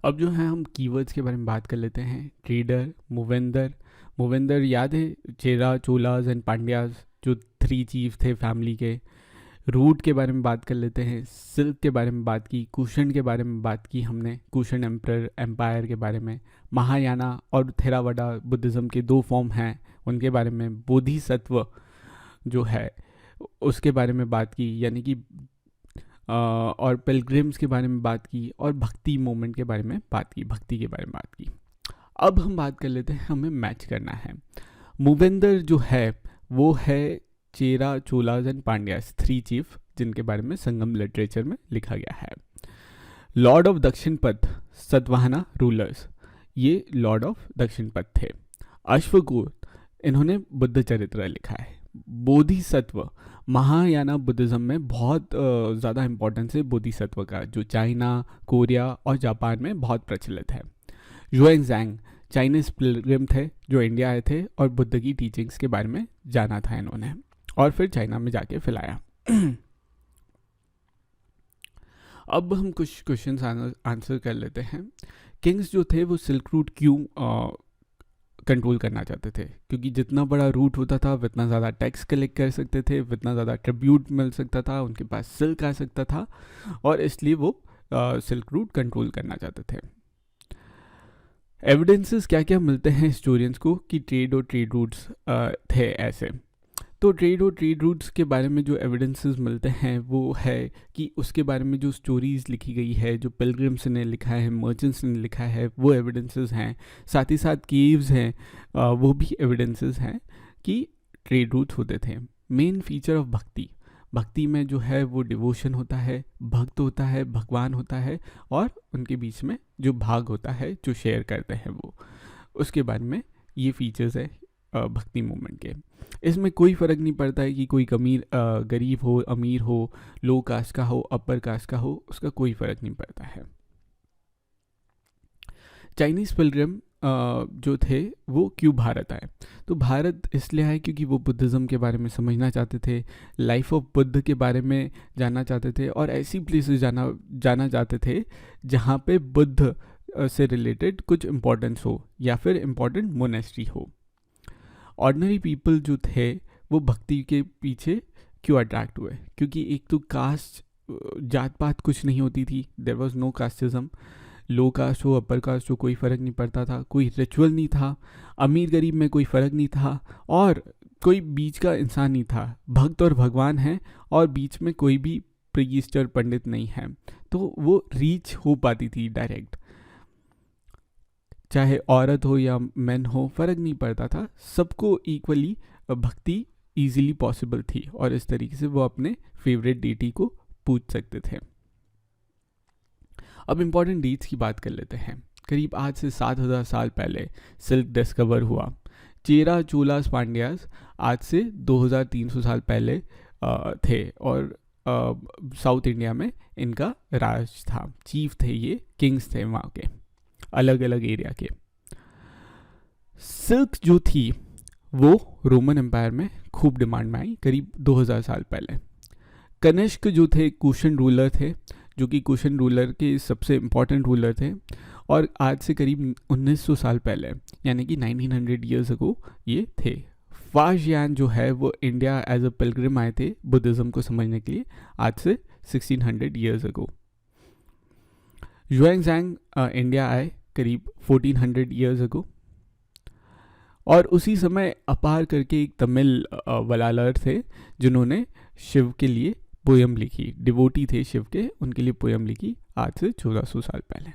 अब जो है हम कीवर्ड्स के बारे में बात कर लेते हैं। ट्रेडर, मूवेंदर। मूवेंदर याद है, चेरा, चोलाज एंड पांड्याज जो 3 चीफ थे फैमिली के। रूट के बारे में बात कर लेते हैं। सिल्क के बारे में बात की। कुशन के बारे में बात की हमने, कुशन एम्पायर के बारे में। महायाना और थेरावाडा बुद्धिज़्म के 2 फॉर्म हैं, उनके बारे में। बोधिसत्व जो है उसके बारे में बात की, यानी कि और पिलग्रिम्स के बारे में बात की, और भक्ति मूवमेंट के बारे में बात की, भक्ति के बारे में बात की। अब हम बात कर लेते हैं, हमें मैच करना है। मूवेंदर जो है वो है चेरा, चोलाज एंड पांड्यास, 3 चीफ जिनके बारे में संगम लिटरेचर में लिखा गया है। लॉर्ड ऑफ दक्षिण पथ, सतवाहना रूलर्स, ये लॉर्ड ऑफ दक्षिण पथ थे। अश्वघोष, इन्होंने बुद्ध चरित्र लिखा है। बोधिसत्व, महायाना बुद्धिज़्म में बहुत ज़्यादा इंपॉर्टेंस है बोधिसत्व का, जो चाइना, कोरिया और जापान में बहुत प्रचलित है। ह्यूएंज़ांग चाइनीज पिलग्रिम थे जो इंडिया आए थे और बुद्ध की टीचिंग्स के बारे में जाना था इन्होंने, और फिर चाइना में जाके फैलाया। अब हम कुछ क्वेश्चंस आंसर कर लेते हैं। किंग्स जो थे वो सिल्क रूट क्यों कंट्रोल करना चाहते थे? क्योंकि जितना बड़ा रूट होता था उतना ज़्यादा टैक्स कलेक्ट कर सकते थे, उतना ज़्यादा ट्रिब्यूट मिल सकता था, उनके पास सिल्क आ सकता था, और इसलिए वो सिल्क रूट कंट्रोल करना चाहते थे। एविडेंसेस क्या क्या मिलते हैं हिस्टोरियंस को कि ट्रेड और ट्रेड रूट्स थे ऐसे? तो ट्रेड और ट्रेड रूट्स के बारे में जो एविडेंसेस मिलते हैं वो है कि उसके बारे में जो स्टोरीज़ लिखी गई है, जो पिलग्रिम्स ने लिखा है, मर्चेंट्स ने लिखा है, वो एविडेंसेस हैं। साथ ही साथ केव्स हैं, वो भी एविडेंसेस हैं कि ट्रेड रूट्स होते थे। मेन फीचर ऑफ भक्ति, भक्ति में जो है वो डिवोशन होता है, भक्त होता है, भगवान होता है, और उनके बीच में जो भाग होता है जो शेयर करते हैं वो, उसके बारे में ये फीचर्स है भक्ति मूवमेंट के। इसमें कोई फ़र्क नहीं पड़ता है कि कोई गरीब हो, अमीर हो, लो कास्ट का हो, अपर कास्ट का हो, उसका कोई फ़र्क नहीं पड़ता है। चाइनीज़ पिलग्रिम जो थे वो क्यों भारत आए? तो भारत इसलिए आए क्योंकि वो बुद्धिज़्म के बारे में समझना चाहते थे, लाइफ ऑफ बुद्ध के बारे में जानना चाहते थे, और ऐसी प्लेसेस जाना चाहते थे जहाँ पे बुद्ध से रिलेटेड कुछ इम्पोर्टेंस हो या फिर इम्पोर्टेंट मोनेस्ट्री हो। ऑर्डिनरी पीपल जो थे वो भक्ति के पीछे क्यों अट्रैक्ट हुए? क्योंकि एक तो कास्ट, जात पात कुछ नहीं होती थी, there was no casteism. Low caste हो, अपर कास्ट हो, कोई फ़र्क नहीं पड़ता था, कोई रिचुअल नहीं था, अमीर गरीब में कोई फ़र्क नहीं था, और कोई बीच का इंसान नहीं था। भक्त और भगवान है, और बीच में कोई भी प्रीस्ट और पंडित नहीं है, तो वो रीच हो पाती थी डायरेक्ट। चाहे औरत हो या मैन हो, फ़र्क नहीं पड़ता था, सबको इक्वली भक्ति ईजिली पॉसिबल थी, और इस तरीके से वो अपने फेवरेट डीटी को पूछ सकते थे। अब इम्पॉर्टेंट डेट्स की बात कर लेते हैं। करीब आज से 7000 साल पहले सिल्क डिस्कवर हुआ। चेरा, चोलास, पांड्यास आज से 2300 साल पहले थे, और साउथ इंडिया में इनका राज था, चीफ थे, ये किंग्स थे वहाँ के, अलग अलग एरिया के। सिल्क जो थी वो रोमन एम्पायर में खूब डिमांड में आई करीब 2000 साल पहले। कनिष्क जो थे कुशन रूलर थे, जो कि कुशन रूलर के सबसे इम्पॉर्टेंट रूलर थे, और आज से करीब 1900 साल पहले, यानी कि 1900 ईयर्स अगो ये थे। फाजियान जो है वो इंडिया एज अ पिलग्रिम आए थे बुद्धिज़्म को समझने के लिए, आज से 1600 ईयर्स अगो। ह्यूएंज़ांग इंडिया आए करीब 1400 ईयर्स अगो, और उसी समय अपार करके एक तमिल वलालर थे जिन्होंने शिव के लिए पोयम लिखी, डिवोटी थे शिव के, उनके लिए पोयम लिखी आज से 1400 साल पहले।